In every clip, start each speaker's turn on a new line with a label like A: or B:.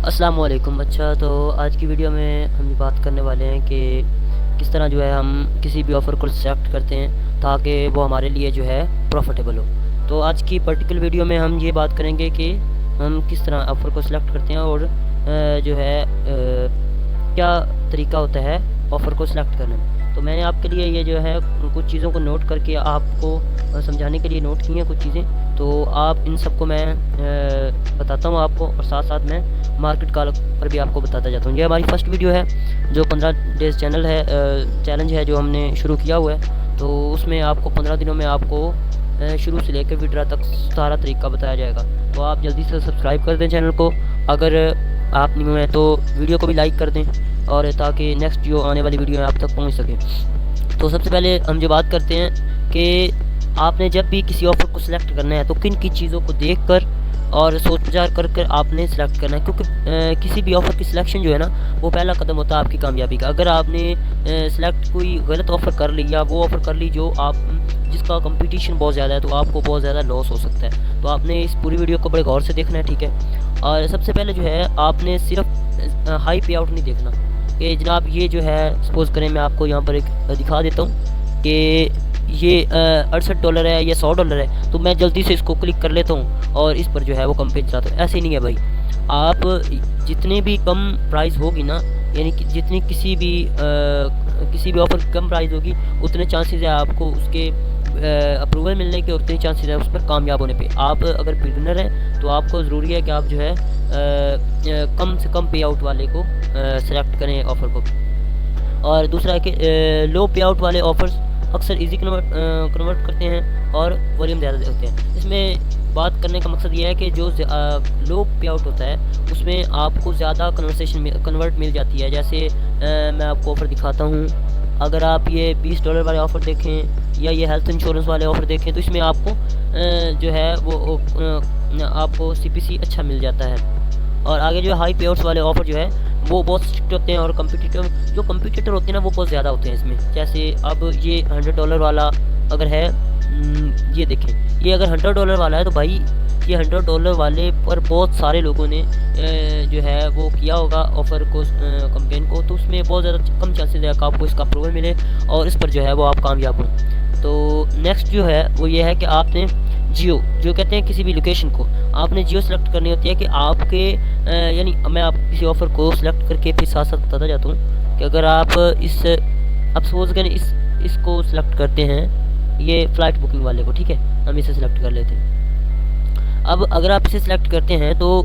A: अस्सलाम वालेकुम बच्चा। तो आज की वीडियो में हम बात करने वाले हैं कि किस तरह जो है हम किसी भी ऑफ़र को सेलेक्ट करते हैं ताकि वो हमारे लिए जो है प्रॉफिटेबल हो। तो आज की पर्टिकुलर वीडियो में हम ये बात करेंगे कि हम किस तरह ऑफ़र को सिलेक्ट करते हैं और जो है क्या तरीका होता है ऑफ़र को सिलेक्ट करने में। तो मैंने आपके लिए ये जो है कुछ चीज़ों को नोट करके आपको समझाने के लिए नोट की हैं कुछ चीज़ें। तो आप इन सबको मैं बताता हूँ आपको, और साथ साथ मैं मार्केट कॉल पर भी आपको बताता जाता हूँ। ये हमारी फर्स्ट वीडियो है जो 15 डेज़ चैलेंज है जो हमने शुरू किया हुआ है। तो उसमें आपको 15 दिनों में आपको शुरू से लेकर विड्रा तक सारा तरीका बताया जाएगा। तो आप जल्दी से सब्सक्राइब कर दें चैनल को, अगर आप न्यू हैं तो वीडियो को भी लाइक कर दें, और ताकि नेक्स्ट जो आने वाली वीडियो है आप तक पहुंच सके। तो सबसे पहले हम जो बात करते हैं कि आपने जब भी किसी ऑफ़र को सिलेक्ट करना है तो किन की चीज़ों को देखकर और सोच विचार कर कर आपने सेलेक्ट करना है, क्योंकि किसी भी ऑफ़र की सिलेक्शन जो है ना वो पहला कदम होता है आपकी कामयाबी का। अगर आपने सेलेक्ट कोई गलत ऑफ़र कर ली या वो ऑफ़र कर ली जो आप जिसका कंपटीशन बहुत ज़्यादा है, तो आपको बहुत ज़्यादा लॉस हो सकता है। तो आपने इस पूरी वीडियो को बड़े गौर से देखना है, ठीक है। और सबसे पहले जो है आपने सिर्फ हाई पे आउट नहीं देखना कि जनाब ये जो है सपोज़ करें, मैं आपको यहाँ पर एक दिखा देता हूँ कि ये $68 है या $100 है, तो मैं जल्दी से इसको क्लिक कर लेता हूँ और इस पर जो है वो कंपेन चलाता हूँ। ऐसे नहीं है भाई। आप जितने भी कम प्राइस होगी ना, यानी कि जितनी किसी भी ऑफ़र की कम प्राइस होगी, उतने चांसेस है आपको उसके अप्रूवल मिलने के, उतने चांसेस है उस पर कामयाब होने पे। आप अगर बिगिनर हैं तो आपको ज़रूरी है कि आप जो है कम से कम पे आउट वाले को सेलेक्ट करें ऑफ़र को। और दूसरा है कि लो पे आउट वाले ऑफ़र्स अक्सर इजी कन्वर्ट करते हैं और वॉल्यूम ज़्यादा होते हैं। इसमें बात करने का मकसद ये है कि जो लो पे आउट होता है उसमें आपको ज़्यादा कन्वर्ट मिल जाती है। जैसे मैं आपको ऑफ़र दिखाता हूँ। अगर आप ये $20 वाले ऑफ़र देखें या ये हेल्थ इंश्योरेंस वाले ऑफ़र देखें, तो इसमें आपको जो है वो आपको CPC अच्छा मिल जाता है। और आगे जो हाई पे आउट्स वाले ऑफ़र जो है वो बहुत स्ट्रिक्ट होते हैं, और कंपटीटर होते हैं ना वो बहुत ज़्यादा होते हैं इसमें। जैसे अब ये $100 वाला अगर है, ये देखें, ये अगर $100 वाला है तो भाई ये $100 वाले पर बहुत सारे लोगों ने जो है वो किया होगा ऑफ़र को, कंपेन को। तो उसमें बहुत ज़्यादा कम चांसेस है कि आपको इसका अप्रूवल मिले और इस पर जो है वो आप कामयाब हों। तो नेक्स्ट जो है वो ये है कि आपने जियो जो कहते हैं किसी भी लोकेशन को आपने जियो सेलेक्ट करनी होती है कि आपके यानी मैं आप किसी ऑफ़र को सिलेक्ट करके फिर साथ साथ बताता जाता हूँ कि अगर आप आप सपोज करें इसको सिलेक्ट करते हैं, ये फ़्लाइट बुकिंग वाले को, ठीक है, हम इसे सिलेक्ट कर लेते हैं। अब अगर आप इसे सिलेक्ट करते हैं तो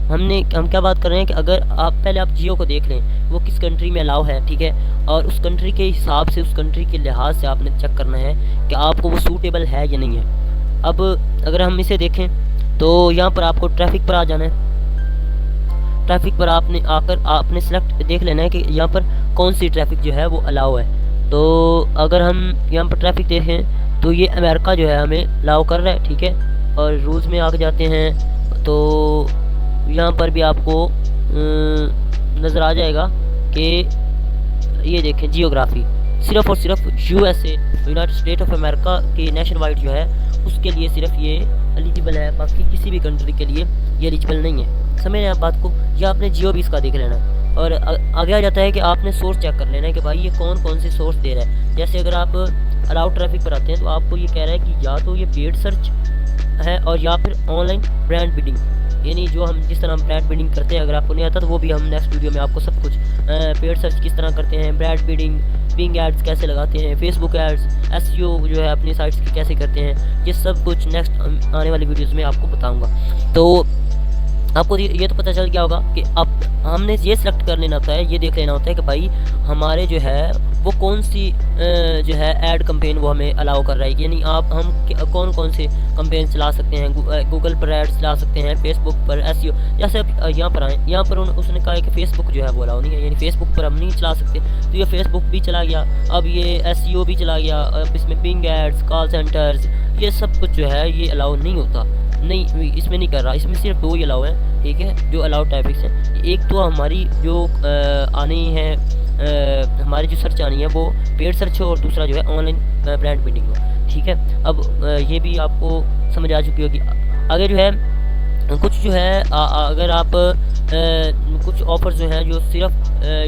A: हम क्या बात कर रहे हैं कि अगर आप पहले आप जियो को देख लें वो किस कंट्री में अलाउ है, ठीक है, और उस कंट्री के हिसाब से, उस कंट्री के लिहाज से आपने चेक करना है कि आपको वो सूटेबल है या नहीं है। अब अगर हम इसे देखें तो यहाँ पर आपको ट्रैफिक पर आ जाना है। ट्रैफिक पर आपने सेलेक्ट देख लेना है कि यहाँ पर कौन सी ट्रैफिक जो है वो अलाउ है। तो अगर हम यहाँ पर ट्रैफिक देखें तो ये अमेरिका जो है हमें अलाउ कर रहा है, ठीक है। और रूल्स में आगे जाते हैं तो यहाँ पर भी आपको नज़र आ जाएगा कि ये देखें जियोग्राफी सिर्फ़ और सिर्फ USA United state of America के नेशन वाइड जो है उसके लिए सिर्फ ये एलिजिबल है, बाकी किसी भी कंट्री के लिए ये एलिजिबल नहीं है। समझ रहे हैं आप बात को, या आपने जियो भी इसका देख लेना है। और आगे आ जाता है कि आपने सोर्स चेक कर लेना है कि भाई ये कौन कौन से सोर्स दे रहा है। जैसे अगर आप अलाउड ट्रैफिक पर आते हैं तो आपको ये कह रहा है कि या तो ये पेड सर्च है और या फिर ऑनलाइन ब्रांड बिडिंग, यानी जो हम जिस तरह हम ब्रांड बिडिंग करते हैं, अगर आपको नहीं आता तो वो भी हम नेक्स्ट वीडियो में आपको सब कुछ पेड सर्च किस तरह करते हैं, ब्रांड बिडिंग, बिंग एड्स कैसे लगाते हैं, फेसबुक एड्स, SEO जो है अपनी साइट्स की कैसे करते हैं, ये सब कुछ नेक्स्ट आने वाली वीडियोज़ में आपको बताऊँगा। तो आपको ये तो पता चल गया होगा कि अब हमने ये सिलेक्ट कर लेना होता है, ये देख लेना होता है कि भाई हमारे जो है वो कौन सी जो है ऐड कंपेन वो हमें अलाउ कर रहा है। यानी हम कौन कौन से कंपेन चला सकते हैं। गूगल पर ऐड चला सकते हैं, फेसबुक पर SEO। जैसे अब यहाँ पर आए, यहाँ पर उसने कहा है कि फेसबुक जो है वो अलाउ नहीं है, यानी फेसबुक पर हम नहीं चला सकते। तो ये फेसबुक भी चला गया, अब ये SEO भी चला गया, अब इसमें बिंग एड्स, कॉल सेंटर्स, ये सब कुछ जो है ये अलाउ नहीं होता, नहीं इसमें नहीं कर रहा। इसमें सिर्फ 2 ही अलाउ है, ठीक है, जो अलाउड टॉपिक्स हैं। एक तो हमारी जो आनी है हमारी जो सर्च आनी है वो पेड सर्च हो, और दूसरा जो है ऑनलाइन ब्रांड बिल्डिंग हो, ठीक है। अब ये भी आपको समझ आ चुकी होगी। आगे जो है कुछ जो है अगर आप कुछ ऑफर जो हैं जो सिर्फ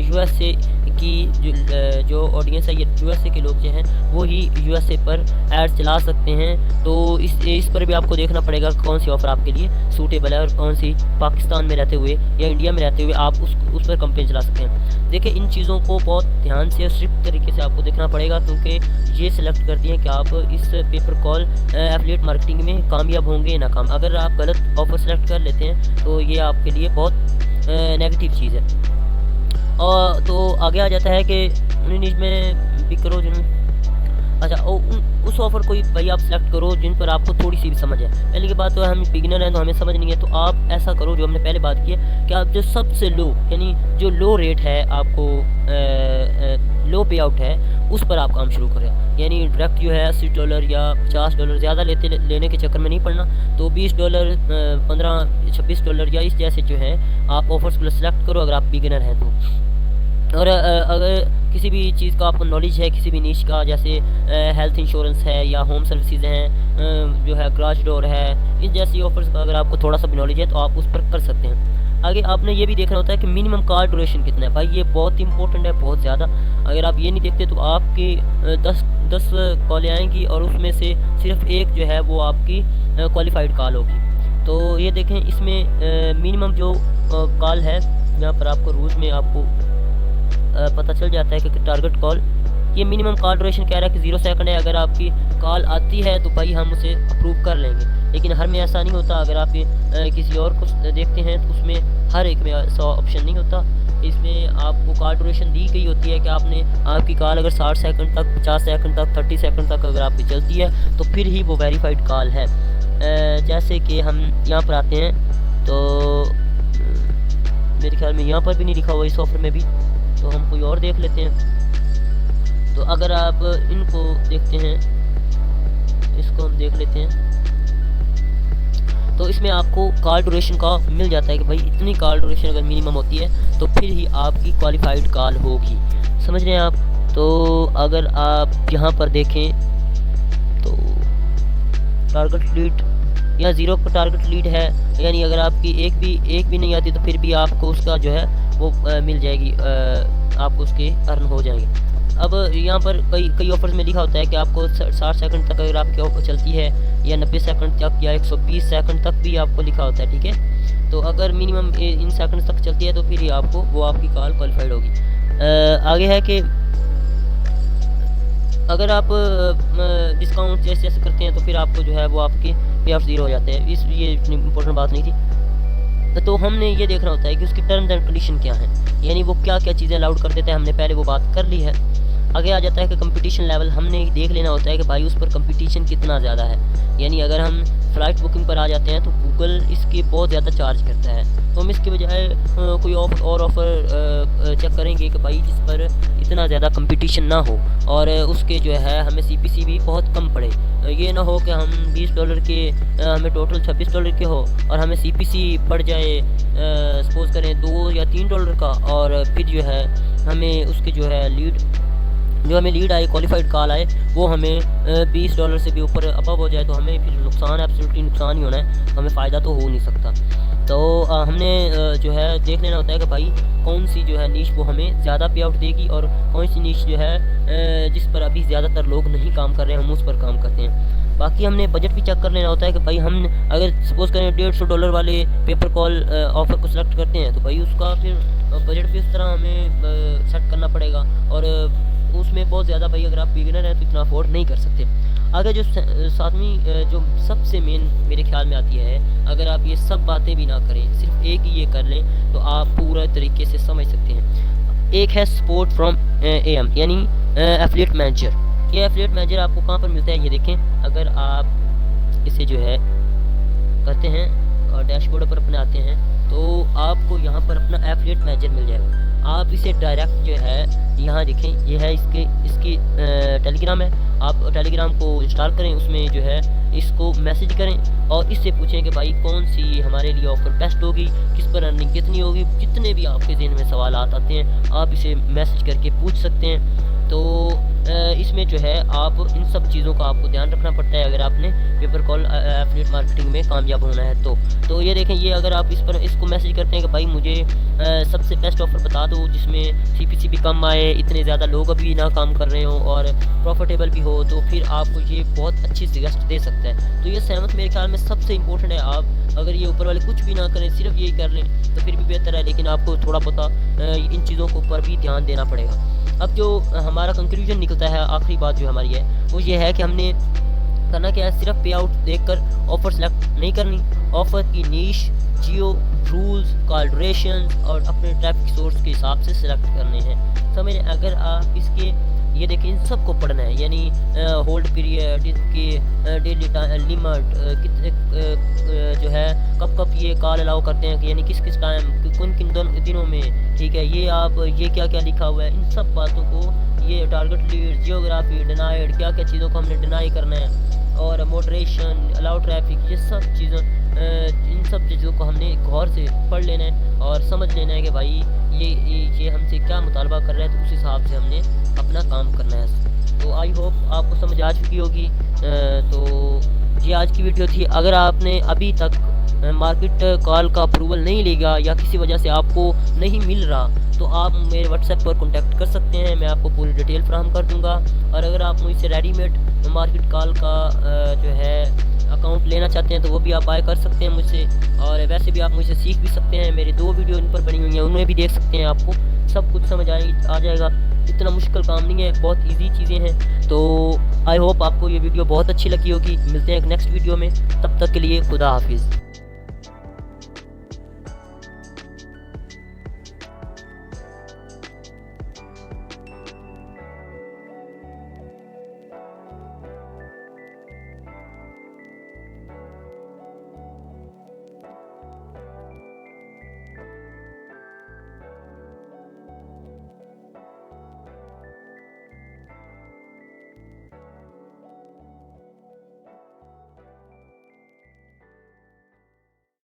A: यूएसए की जो ऑडियंस है, ये यूएसए के लोग जो हैं वो ही यूएसए पर ऐड चला सकते हैं। तो इस पर भी आपको देखना पड़ेगा कौन सी ऑफ़र आपके लिए सूटेबल है और कौन सी पाकिस्तान में रहते हुए या इंडिया में रहते हुए आप उस पर कंपेन चला सकते हैं। देखिए, इन चीज़ों को बहुत ध्यान से और स्ट्रिक्ट तरीके से आपको देखना पड़ेगा, क्योंकि ये सिलेक्ट करती हैं कि आप इस पेपर कॉल एफिलिएट मार्केटिंग में कामयाब होंगे या नाकाम। अगर आप गलत ऑफर सेलेक्ट कर लेते हैं तो ये आपके लिए बहुत नेगेटिव चीज़ है। और तो आगे आ जाता है कि निज में पिक करो जिन अच्छा उस ऑफ़र को भाई आप सेलेक्ट करो जिन पर आपको थोड़ी सी भी समझ है। पहले की बात तो हम बिगिनर हैं तो हमें समझ नहीं है, तो आप ऐसा करो जो हमने पहले बात की है कि आप जो सबसे लो यानी जो लो रेट है आपको लो पे आउट है उस पर आप काम शुरू करें। यानी डायरेक्ट जो है $80 या $50 ज़्यादा लेने के चक्कर में नहीं पड़ना। तो $20, $15-26 या इस जैसे जो है आप ऑफर्स को सेलेक्ट करो अगर आप बिगिनर हैं तो। और अगर किसी भी चीज़ का आपको नॉलेज है, किसी भी नीश का, जैसे हेल्थ इंश्योरेंस है या होम सर्विसेज हैं, जो है गराज डोर है, इस जैसी ऑफर्स का अगर आपको थोड़ा सा भी नॉलेज है तो आप उस पर कर सकते हैं। आगे आपने ये भी देखना होता है कि मिनिमम कॉल ड्यूरेशन कितना है। भाई ये बहुत इंपॉर्टेंट है, बहुत ज़्यादा। अगर आप ये नहीं देखते तो आपकी 10 कॉलें आएंगी और उसमें से सिर्फ एक जो है वो आपकी क्वालिफाइड कॉल होगी। तो ये देखें, इसमें मिनिमम जो कॉल है यहाँ पर आपको रूल्स में आपको पता चल जाता है कि टारगेट कॉल ये मिनिमम कॉल ड्यूरेशन कह रहा है कि 0 सेकंड है। अगर आपकी कॉल आती है तो भाई हम उसे अप्रूव कर लेंगे, लेकिन हर में ऐसा नहीं होता। अगर आप किसी और को देखते हैं तो उसमें हर एक में ऐसा ऑप्शन नहीं होता। इसमें आपको कॉल ड्यूरेशन दी गई होती है कि आपकी कॉल अगर 60 सेकंड तक, 50 सेकंड तक, 30 सेकंड तक अगर आपकी चलती है तो फिर ही वो वेरीफाइड कॉल है। जैसे कि हम यहाँ पर आते हैं तो मेरे ख्याल में यहाँ पर भी नहीं लिखा हुआ इस ऑफर में भी, तो हम कोई और देख लेते हैं। तो अगर आप इनको देखते हैं, इसको हम देख लेते हैं, तो इसमें आपको कॉल ड्यूरेशन का मिल जाता है कि भाई इतनी कॉल ड्यूरेशन अगर मिनिमम होती है तो फिर ही आपकी क्वालिफाइड कॉल होगी। समझ रहे हैं आप? तो अगर आप यहाँ पर देखें तो टारगेट लीड या 0 पर टारगेट लीड है, यानी अगर आपकी एक भी नहीं आती तो फिर भी आपको उसका जो है वो मिल जाएगी, आपको उसके अर्न हो जाएंगे। अब यहाँ पर कई ऑफर्स में लिखा होता है कि आपको 60 सेकंड तक अगर आपकी ऑफर चलती है या 90 सेकंड तक या 120 सेकंड तक भी आपको लिखा होता है, ठीक है। तो अगर मिनिमम इन सेकंड तक चलती है तो फिर ही आपको वो आपकी कॉल क्वालिफाइड होगी। आगे है कि अगर आप डिस्काउंट जैसे जैसे करते हैं तो फिर आपको जो है वो आपके पे ऑफ 0 हो जाते हैं। ये इतनी इंपॉर्टेंट बात नहीं थी। तो हमने ये देखना होता है कि उसकी टर्म्स एंड कंडीशन क्या है, यानी वो क्या क्या चीज़ें अलाउड कर देते हैं। हमने पहले वो बात कर ली है। आगे आ जाता है कि कंपटीशन लेवल हमने देख लेना होता है कि भाई उस पर कंपटीशन कितना ज़्यादा है। यानी अगर हम फ़्लाइट बुकिंग पर आ जाते हैं तो गूगल इसके बहुत ज़्यादा चार्ज करता है, तो हम इसके बजाय कोई और ऑफ़र चेक करेंगे कि भाई जिस पर इतना ज़्यादा कंपटीशन ना हो और उसके जो है हमें CPC भी बहुत कम पड़े। ये ना हो कि हम $20 के हमें टोटल $26 के हो और हमें CPC पड़ जाए सपोज़ करें $2 या $3 का, और फिर जो है हमें उसके जो है हमें लीड आए, क्वालिफाइड कॉल आए, वो हमें $20 से भी ऊपर अबव हो जाए तो हमें फिर नुकसान, एब्सोल्युटली नुकसान ही होना है, हमें फ़ायदा तो हो नहीं सकता। तो हमने जो है देख लेना होता है कि भाई कौन सी जो है नीश वो हमें ज़्यादा पे आउट देगी और कौन सी नीश जो है जिस पर अभी ज़्यादातर लोग नहीं काम कर रहे हैं हम उस पर काम करते हैं। बाकी हमने बजट भी चेक कर लेना होता है कि भाई हम अगर सपोज़ करें $150 वाले पेपर कॉल ऑफ़र को सिलेक्ट करते हैं तो भाई उसका फिर बजट भी उस तरह हमें सेट करना पड़ेगा, और उसमें बहुत ज़्यादा भाई अगर आप बिगिनर हैं तो इतना अफोर्ड नहीं कर सकते। आगे जो सातवीं जो सबसे मेन मेरे ख्याल में आती है, अगर आप ये सब बातें भी ना करें, सिर्फ एक ही ये कर लें तो आप पूरा तरीके से समझ सकते हैं। एक है सपोर्ट फ्रॉम AM यानी एफिलिएट मैनेजर। ये एफिलिएट मैनेजर आपको कहाँ पर मिलता है ये देखें। अगर आप इसे जो है करते हैं और डैशबोर्ड पर अपने आते हैं तो आपको यहाँ पर अपना एफिलिएट मैनेजर मिल जाएगा। आप इसे डायरेक्ट जो है यहाँ देखें, ये है इसकी टेलीग्राम है। आप टेलीग्राम को इंस्टॉल करें, उसमें जो है इसको मैसेज करें और इससे पूछें कि भाई कौन सी हमारे लिए ऑफ़र बेस्ट होगी, किस पर अर्निंग कितनी होगी। जितने भी आपके ज़हन में सवाल आते हैं आप इसे मैसेज करके पूछ सकते हैं। तो इसमें जो है आप इन सब चीज़ों का आपको ध्यान रखना पड़ता है अगर आपने पेपर कॉल एफिलिएट मार्केटिंग में कामयाब होना है। तो ये देखें, ये अगर आप इसको मैसेज करते हैं कि भाई मुझे सबसे बेस्ट ऑफ़र बता दो जिसमें सीपीसी भी कम आए, इतने ज़्यादा लोग अभी ना काम कर रहे हो और प्रॉफिटेबल भी हो, तो फिर आपको ये बहुत अच्छी सजेस्ट दे सकता है। तो ये सहमत मेरे ख्याल में सबसे इम्पोर्टेंट है। आप अगर ये ऊपर वाले कुछ भी ना करें, सिर्फ यही कर लें तो फिर भी बेहतर है, लेकिन आपको थोड़ा बहुत इन चीज़ों के ऊपर भी ध्यान देना पड़ेगा। अब जो हमारा कंक्लूजन निकलता है, आखिरी बात जो हमारी है वो ये है कि हमने करना क्या है, सिर्फ पे आउट देखकर ऑफ़र सेलेक्ट नहीं करनी, ऑफ़र की नीश, जियो, रूल्स, कॉल ड्यूरेशन और अपने ट्रैफिक सोर्स के हिसाब से सिलेक्ट करने हैं। समझ लें, अगर आप इसके ये देखें इन सब को पढ़ना है, यानी होल्ड पीरियड, इसके डेली लिमिट, कितने जो है कब कब ये कॉल अलाउ करते हैं, यानी किस किस टाइम, किन किन दिनों में, ठीक है, ये आप ये क्या क्या लिखा हुआ है, इन सब बातों को, ये टारगेट लीड, जियोग्राफी, डिनाइड, क्या क्या चीज़ों को हमने डिनाई करना है, और मॉडरेशन, अलाउ ट्रैफिक, ये सब चीज़ों इन सब चीज़ों को हमने गौर से पढ़ लेना है और समझ लेना है कि भाई ये हमसे क्या मुतालबा कर रहा है, तो उस हिसाब से हमने अपना काम करना है। तो आई होप आपको समझ आ चुकी होगी। तो ये आज की वीडियो थी। अगर आपने अभी तक मार्केट कॉल का अप्रूवल नहीं लेगा या किसी वजह से आपको नहीं मिल रहा, तो आप मेरे व्हाट्सएप पर कांटेक्ट कर सकते हैं, मैं आपको पूरी डिटेल फराहम कर दूंगा। और अगर आप मुझसे रेडीमेड मार्केट कॉल का जो है अकाउंट लेना चाहते हैं तो वो भी आप बाय कर सकते हैं मुझसे, और वैसे भी आप मुझसे सीख भी सकते हैं। मेरी 2 वीडियो इन पर बनी हुई हैं, उनमें भी देख सकते हैं, आपको सब कुछ समझ आ जाएगा। इतना मुश्किल काम नहीं है, बहुत इजी चीज़ें हैं। तो आई होप आपको ये वीडियो बहुत अच्छी लगी होगी। मिलते हैं एक नेक्स्ट वीडियो में, तब तक के लिए खुदा हाफिज़।